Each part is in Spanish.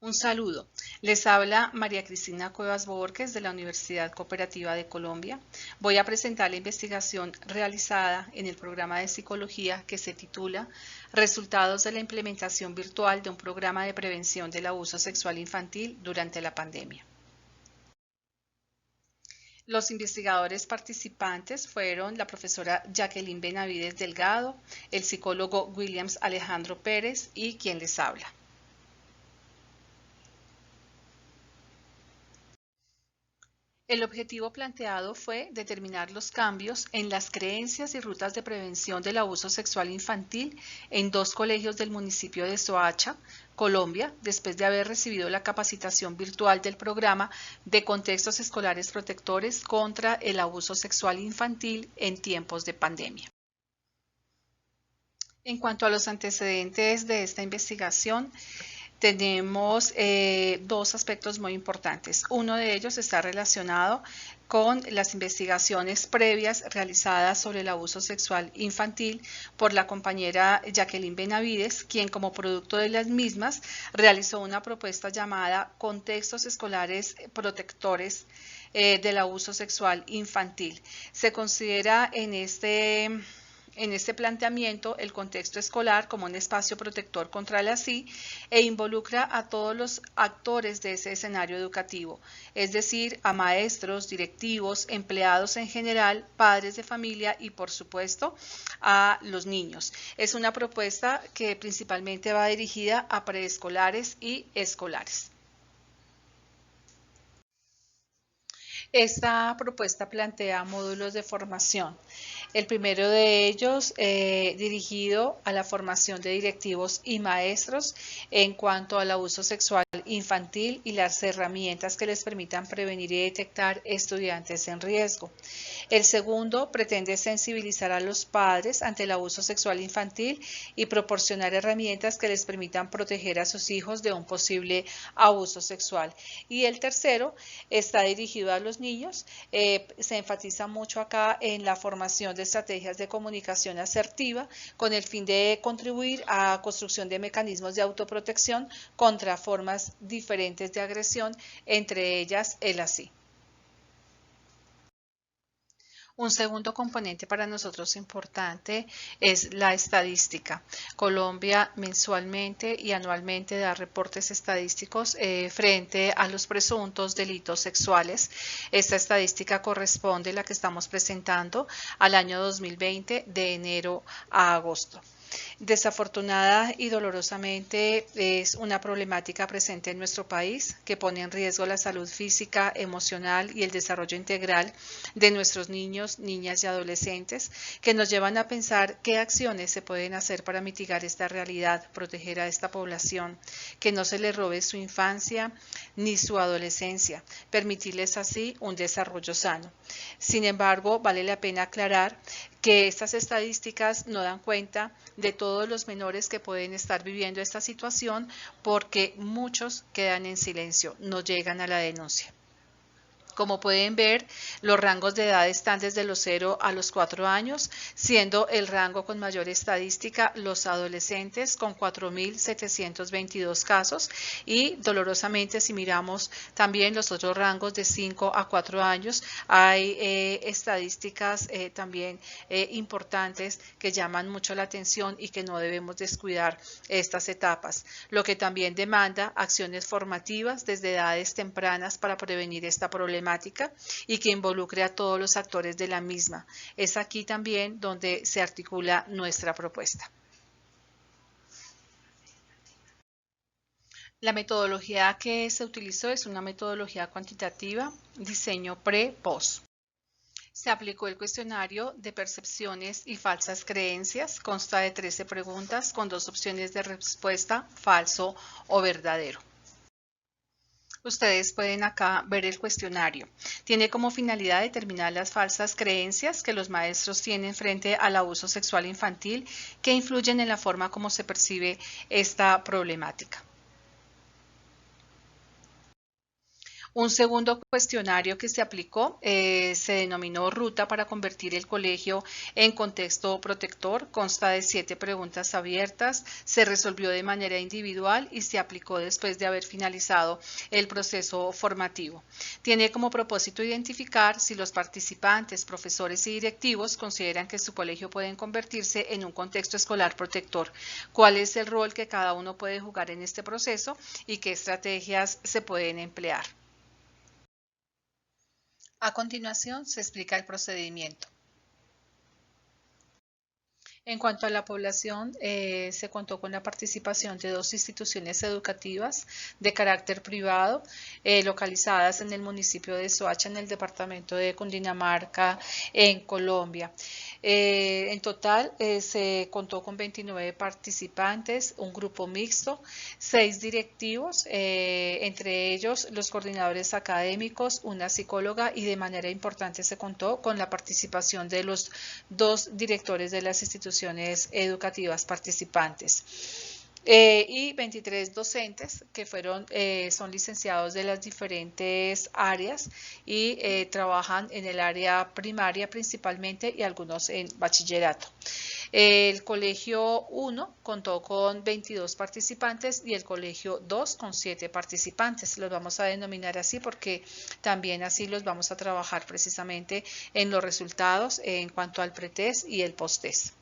Un saludo. Les habla María Cristina Cuevas Borges de la Universidad Cooperativa de Colombia. Voy a presentar la investigación realizada en el programa de psicología que se titula Resultados de la implementación virtual de un programa de prevención del abuso sexual infantil durante la pandemia. Los investigadores participantes fueron la profesora Jacqueline Benavides Delgado, el psicólogo Williams Alejandro Pérez y quien les habla. El objetivo planteado fue determinar los cambios en las creencias y rutas de prevención del abuso sexual infantil en dos colegios del municipio de Soacha, Colombia, después de haber recibido la capacitación virtual del programa de contextos escolares protectores contra el abuso sexual infantil en tiempos de pandemia. En cuanto a los antecedentes de esta investigación, tenemos dos aspectos muy importantes. Uno de ellos está relacionado con las investigaciones previas realizadas sobre el abuso sexual infantil por la compañera Jacqueline Benavides, quien como producto de las mismas realizó una propuesta llamada Contextos Escolares Protectores del Abuso Sexual Infantil. Se considera en este planteamiento el contexto escolar como un espacio protector contra la SI e involucra a todos los actores de ese escenario educativo, es decir, a maestros, directivos, empleados en general, padres de familia y, por supuesto, a los niños. Es una propuesta que principalmente va dirigida a preescolares y escolares. Esta propuesta plantea módulos de formación. El primero de ellos dirigido a la formación de directivos y maestros en cuanto al abuso sexual infantil y las herramientas que les permitan prevenir y detectar estudiantes en riesgo. El segundo pretende sensibilizar a los padres ante el abuso sexual infantil y proporcionar herramientas que les permitan proteger a sus hijos de un posible abuso sexual. Y el tercero está dirigido a los niños. Se enfatiza mucho acá en la formación de estrategias de comunicación asertiva con el fin de contribuir a construcción de mecanismos de autoprotección contra formas diferentes de agresión, entre ellas el ASI. Un segundo componente para nosotros importante es la estadística. Colombia mensualmente y anualmente da reportes estadísticos frente a los presuntos delitos sexuales. Esta estadística corresponde, la que estamos presentando, al año 2020 de enero a agosto. Desafortunada y dolorosamente es una problemática presente en nuestro país que pone en riesgo la salud física, emocional y el desarrollo integral de nuestros niños, niñas y adolescentes, que nos llevan a pensar qué acciones se pueden hacer para mitigar esta realidad, proteger a esta población, que no se les robe su infancia ni su adolescencia, permitirles así un desarrollo sano. Sin embargo, vale la pena aclarar que estas estadísticas no dan cuenta de todos los menores que pueden estar viviendo esta situación porque muchos quedan en silencio, no llegan a la denuncia. Como pueden ver, los rangos de edad están desde los 0 a los 4 años, siendo el rango con mayor estadística los adolescentes con 4.722 casos y dolorosamente si miramos también los otros rangos de 5 a 4 años, hay estadísticas también importantes que llaman mucho la atención y que no debemos descuidar estas etapas, lo que también demanda acciones formativas desde edades tempranas para prevenir esta problemática y que involucre a todos los actores de la misma. Es aquí también donde se articula nuestra propuesta. La metodología que se utilizó es una metodología cuantitativa, diseño pre-post. Se aplicó el cuestionario de percepciones y falsas creencias, consta de 13 preguntas con 2 opciones de respuesta, falso o verdadero. Ustedes pueden acá ver el cuestionario. Tiene como finalidad determinar las falsas creencias que los maestros tienen frente al abuso sexual infantil que influyen en la forma como se percibe esta problemática. Un segundo cuestionario que se aplicó se denominó Ruta para convertir el colegio en contexto protector. Consta de 7 preguntas abiertas, se resolvió de manera individual y se aplicó después de haber finalizado el proceso formativo. Tiene como propósito identificar si los participantes, profesores y directivos consideran que su colegio puede convertirse en un contexto escolar protector, cuál es el rol que cada uno puede jugar en este proceso y qué estrategias se pueden emplear. A continuación, se explica el procedimiento. En cuanto a la población, se contó con la participación de 2 instituciones educativas de carácter privado, localizadas en el municipio de Soacha, en el departamento de Cundinamarca, en Colombia. En total, se contó con 29 participantes, un grupo mixto, 6 directivos, entre ellos los coordinadores académicos, una psicóloga y de manera importante se contó con la participación de los 2 directores de las instituciones educativas participantes. Y 23 docentes que son licenciados de las diferentes áreas y trabajan en el área primaria principalmente y algunos en bachillerato. El colegio 1 contó con 22 participantes y el colegio 2 con 7 participantes. Los vamos a denominar así porque también así los vamos a trabajar precisamente en los resultados en cuanto al pretest y el posttest.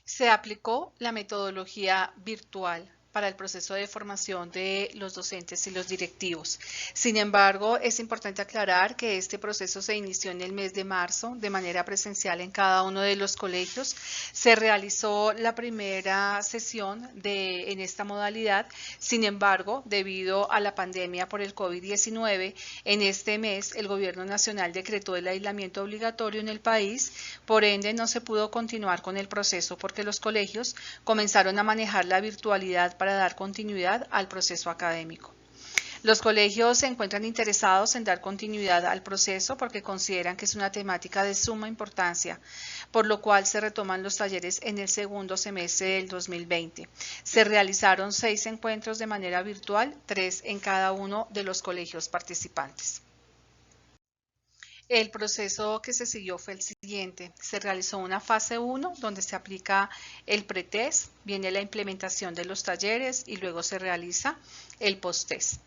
Se aplicó la metodología virtual para el proceso de formación de los docentes y los directivos. Sin embargo, es importante aclarar que este proceso se inició en el mes de marzo de manera presencial en cada uno de los colegios. Se realizó la primera sesión en esta modalidad. Sin embargo, debido a la pandemia por el COVID-19, en este mes el Gobierno Nacional decretó el aislamiento obligatorio en el país. Por ende, no se pudo continuar con el proceso porque los colegios comenzaron a manejar la virtualidad para dar continuidad al proceso académico. Los colegios se encuentran interesados en dar continuidad al proceso porque consideran que es una temática de suma importancia, por lo cual se retoman los talleres en el segundo semestre del 2020. Se realizaron 6 encuentros de manera virtual, 3 en cada uno de los colegios participantes. El proceso que se siguió fue el siguiente. Se realizó una fase 1 donde se aplica el pretest, viene la implementación de los talleres y luego se realiza el posttest.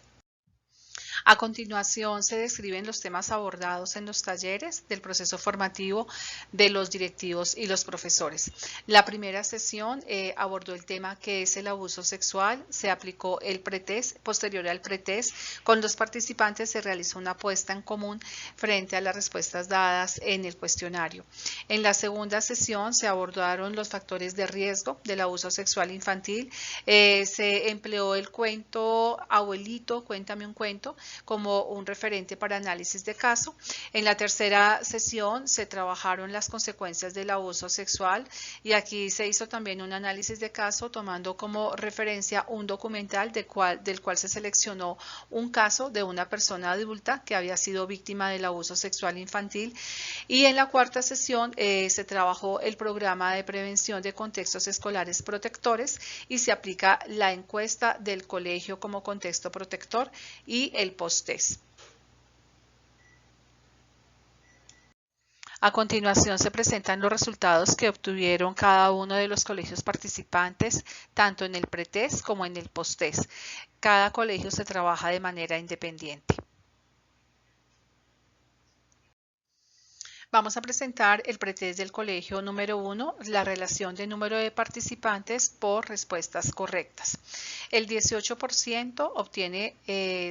A continuación se describen los temas abordados en los talleres del proceso formativo de los directivos y los profesores. La primera sesión abordó el tema que es el abuso sexual, se aplicó el pretest, posterior al pretest, con los participantes se realizó una puesta en común frente a las respuestas dadas en el cuestionario. En la segunda sesión se abordaron los factores de riesgo del abuso sexual infantil, se empleó el cuento Abuelito, cuéntame un cuento, como un referente para análisis de caso. En la tercera sesión se trabajaron las consecuencias del abuso sexual y aquí se hizo también un análisis de caso tomando como referencia un documental del cual se seleccionó un caso de una persona adulta que había sido víctima del abuso sexual infantil. Y en la cuarta sesión se trabajó el programa de prevención de contextos escolares protectores y se aplica la encuesta del colegio como contexto protector y el posttest. A continuación se presentan los resultados que obtuvieron cada uno de los colegios participantes, tanto en el pretest como en el posttest. Cada colegio se trabaja de manera independiente. Vamos a presentar el pretest del colegio número 1, la relación de número de participantes por respuestas correctas. El 18% obtiene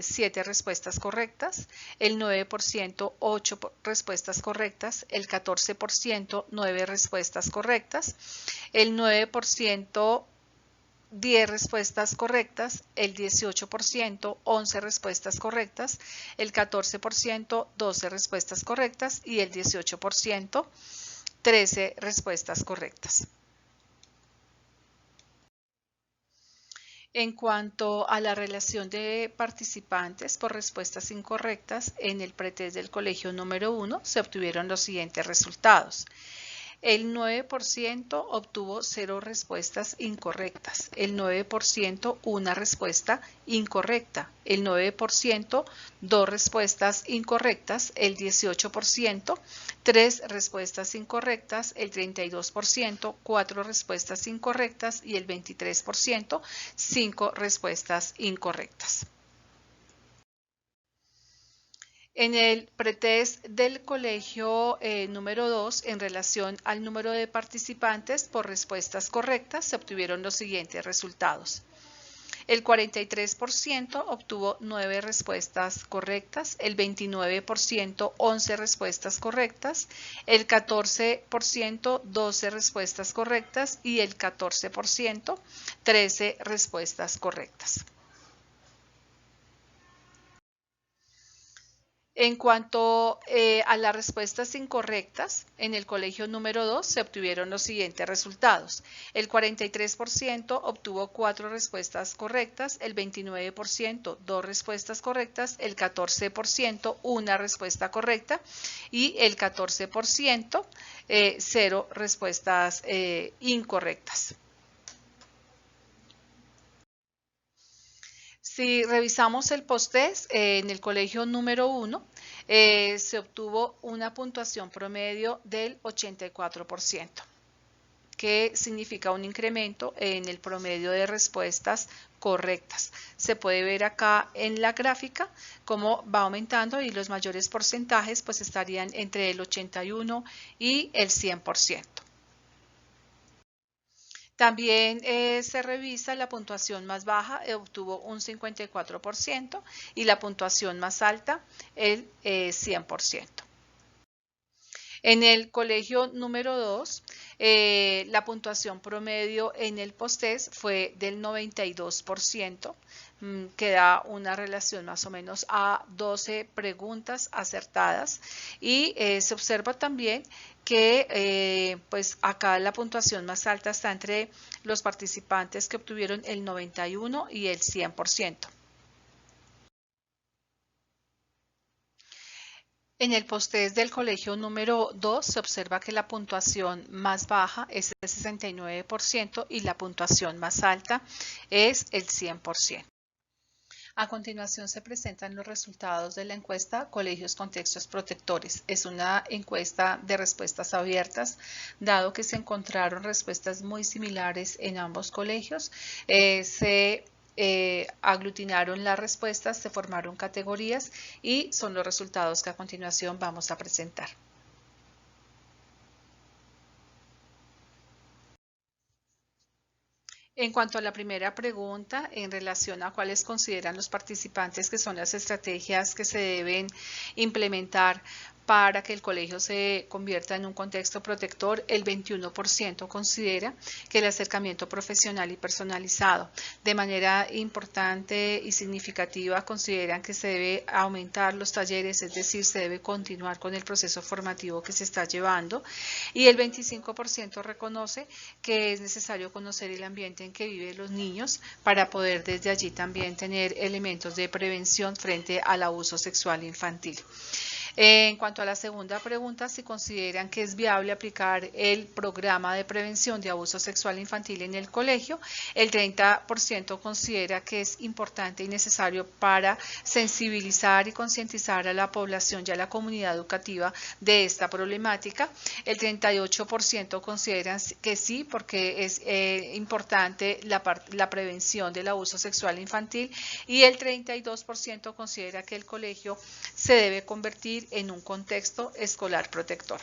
7 respuestas correctas, el 9% 8 respuestas correctas, el 14% 9 respuestas correctas, el 9% 10 respuestas correctas, el 18% 11 respuestas correctas, el 14% 12 respuestas correctas y el 18% 13 respuestas correctas. En cuanto a la relación de participantes por respuestas incorrectas, en el pretest del colegio número 1 se obtuvieron los siguientes resultados. El 9% obtuvo 0 respuestas incorrectas, el 9% una respuesta incorrecta, el 9% 2 respuestas incorrectas, el 18% 3 respuestas incorrectas, el 32% 4 respuestas incorrectas y el 23% 5 respuestas incorrectas. En el pretest del colegio número 2, en relación al número de participantes por respuestas correctas, se obtuvieron los siguientes resultados. El 43% obtuvo 9 respuestas correctas, el 29% 11 respuestas correctas, el 14% 12 respuestas correctas y el 14% 13 respuestas correctas. En cuanto a las respuestas incorrectas, en el colegio número 2 se obtuvieron los siguientes resultados. El 43% obtuvo 4 respuestas correctas, el 29% 2 respuestas correctas, el 14% una respuesta correcta y el 14% 0 respuestas incorrectas. Si revisamos el post-test en el colegio número 1, se obtuvo una puntuación promedio del 84%, que significa un incremento en el promedio de respuestas correctas. Se puede ver acá en la gráfica cómo va aumentando y los mayores porcentajes pues estarían entre el 81 y el 100%. También se revisa la puntuación más baja, obtuvo un 54% y la puntuación más alta el 100%. En el colegio número 2, la puntuación promedio en el post-test fue del 92%, que da una relación más o menos a 12 preguntas acertadas, y se observa también que pues acá la puntuación más alta está entre los participantes que obtuvieron el 91 y el 100%. En el post-test del colegio número 2 se observa que la puntuación más baja es el 69% y la puntuación más alta es el 100%. A continuación se presentan los resultados de la encuesta Colegios con Textos Protectores. Es una encuesta de respuestas abiertas, dado que se encontraron respuestas muy similares en ambos colegios. Aglutinaron las respuestas, se formaron categorías y son los resultados que a continuación vamos a presentar. En cuanto a la primera pregunta, en relación a cuáles consideran los participantes que son las estrategias que se deben implementar para que el colegio se convierta en un contexto protector, el 21% considera que el acercamiento profesional y personalizado. De manera importante y significativa consideran que se debe aumentar los talleres, es decir, se debe continuar con el proceso formativo que se está llevando, y el 25% reconoce que es necesario conocer el ambiente en que viven los niños para poder desde allí también tener elementos de prevención frente al abuso sexual infantil. En cuanto a la segunda pregunta, si consideran que es viable aplicar el programa de prevención de abuso sexual infantil en el colegio, el 30% considera que es importante y necesario para sensibilizar y concientizar a la población y a la comunidad educativa de esta problemática. El 38% consideran que sí, porque es importante la prevención del abuso sexual infantil, y el 32% considera que el colegio se debe convertir en un contexto escolar protector.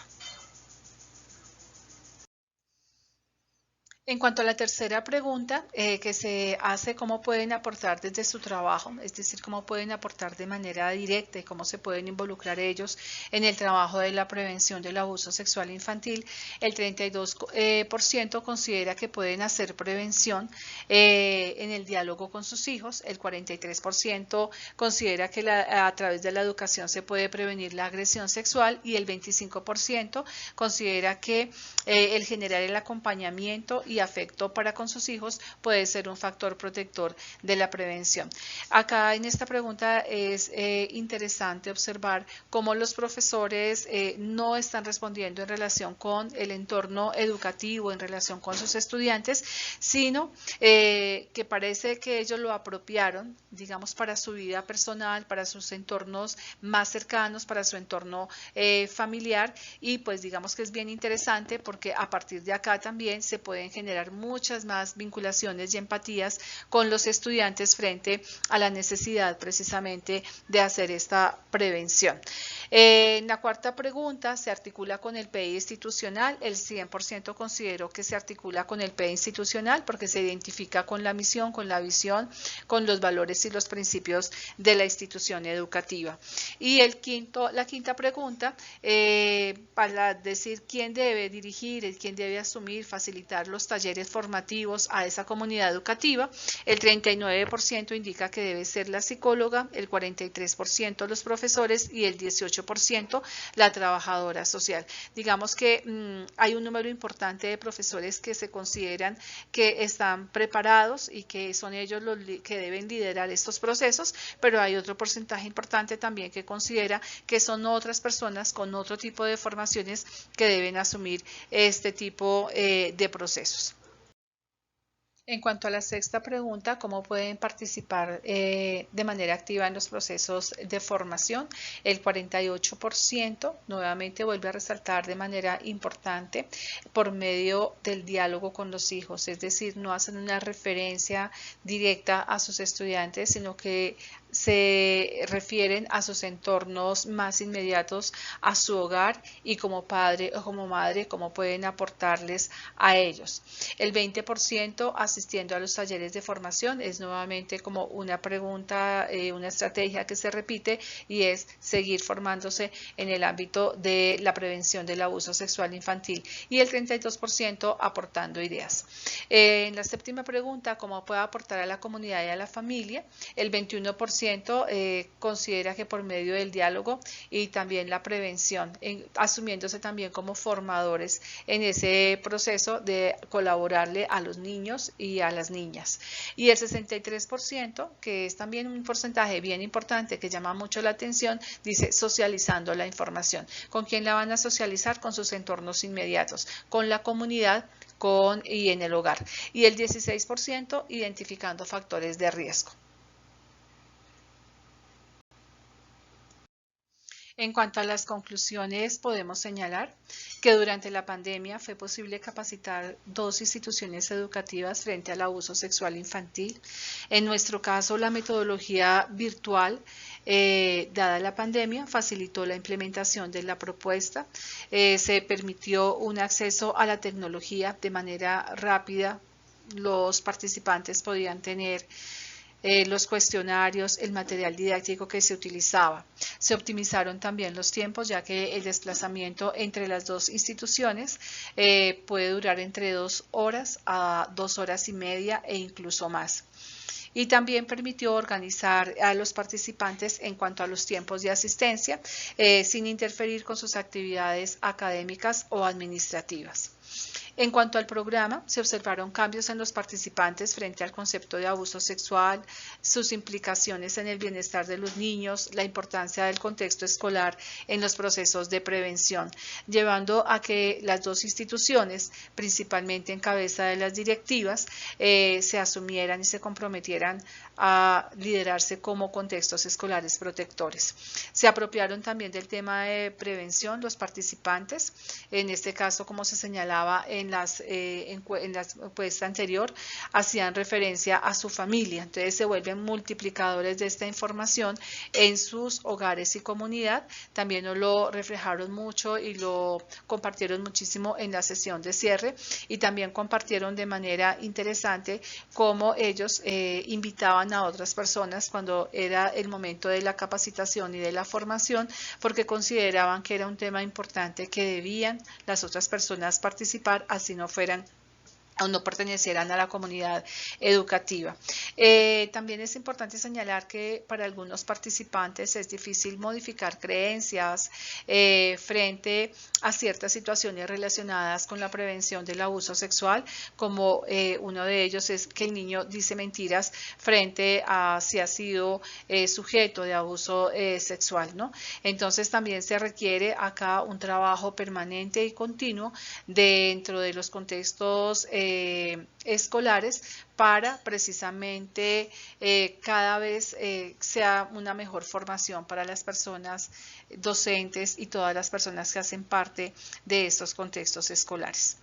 En cuanto a la tercera pregunta que se hace, ¿cómo pueden aportar desde su trabajo? Es decir, ¿cómo pueden aportar de manera directa y cómo se pueden involucrar ellos en el trabajo de la prevención del abuso sexual infantil? El 32% considera que pueden hacer prevención en el diálogo con sus hijos. El 43% considera que a través de la educación se puede prevenir la agresión sexual, y el 25% considera que el generar el acompañamiento y afecto para con sus hijos puede ser un factor protector de la prevención. Acá en esta pregunta es interesante observar cómo los profesores no están respondiendo en relación con el entorno educativo, en relación con sus estudiantes, sino que parece que ellos lo apropiaron, digamos, para su vida personal, para sus entornos más cercanos, para su entorno familiar, y pues digamos que es bien interesante porque a partir de acá también se pueden generar muchas más vinculaciones y empatías con los estudiantes frente a la necesidad precisamente de hacer esta prevención. En la cuarta pregunta, ¿se articula con el PEI institucional? El 100% considero que se articula con el PEI institucional porque se identifica con la misión, con la visión, con los valores y los principios de la institución educativa. Y la quinta pregunta, para decir quién debe dirigir, quién debe asumir, facilitar los talleres formativos a esa comunidad educativa, el 39% indica que debe ser la psicóloga, el 43% los profesores y el 18% la trabajadora social. Digamos que hay un número importante de profesores que se consideran que están preparados y que son ellos los que deben liderar estos procesos, pero hay otro porcentaje importante también que considera que son otras personas con otro tipo de formaciones que deben asumir este tipo de procesos. En cuanto a la sexta pregunta, ¿cómo pueden participar de manera activa en los procesos de formación? El 48% nuevamente vuelve a resaltar de manera importante por medio del diálogo con los hijos, es decir, no hacen una referencia directa a sus estudiantes, sino que se refieren a sus entornos más inmediatos, a su hogar y como padre o como madre, cómo pueden aportarles a ellos. El 20% asistiendo a los talleres de formación es nuevamente como una pregunta, una estrategia que se repite y es seguir formándose en el ámbito de la prevención del abuso sexual infantil y el 32% aportando ideas. En la séptima pregunta, ¿cómo puede aportar a la comunidad y a la familia? El 21% considera que por medio del diálogo y también la prevención, asumiéndose también como formadores en ese proceso de colaborarle a los niños y a las niñas. Y el 63%, que es también un porcentaje bien importante que llama mucho la atención, dice socializando la información. ¿Con quién la van a socializar? Con sus entornos inmediatos, con la comunidad y en el hogar. Y el 16% identificando factores de riesgo. En cuanto a las conclusiones, podemos señalar que durante la pandemia fue posible capacitar 2 instituciones educativas frente al abuso sexual infantil. En nuestro caso, la metodología virtual, dada la pandemia, facilitó la implementación de la propuesta. Se permitió un acceso a la tecnología de manera rápida. Los participantes podían tener los cuestionarios, el material didáctico que se utilizaba. Se optimizaron también los tiempos, ya que el desplazamiento entre las 2 instituciones puede durar entre 2 horas a 2 horas y media e incluso más. Y también permitió organizar a los participantes en cuanto a los tiempos de asistencia, sin interferir con sus actividades académicas o administrativas. En cuanto al programa, se observaron cambios en los participantes frente al concepto de abuso sexual, sus implicaciones en el bienestar de los niños, la importancia del contexto escolar en los procesos de prevención, llevando a que las 2 instituciones, principalmente en cabeza de las directivas, se asumieran y se comprometieran a liderarse como contextos escolares protectores. Se apropiaron también del tema de prevención los participantes, en este caso, como se señalaba en la encuesta anterior, hacían referencia a su familia, entonces se vuelven multiplicadores de esta información en sus hogares y comunidad. También nos lo reflejaron mucho y lo compartieron muchísimo en la sesión de cierre y también compartieron de manera interesante cómo ellos invitaban a otras personas cuando era el momento de la capacitación y de la formación, porque consideraban que era un tema importante que debían las otras personas participar, así no fueran o no pertenecieran a la comunidad educativa. También es importante señalar que para algunos participantes es difícil modificar creencias frente a ciertas situaciones relacionadas con la prevención del abuso sexual, como uno de ellos es que el niño dice mentiras frente a si ha sido sujeto de abuso sexual, ¿no? Entonces también se requiere acá un trabajo permanente y continuo dentro de los contextos escolares para precisamente cada vez sea una mejor formación para las personas docentes y todas las personas que hacen parte de estos contextos escolares.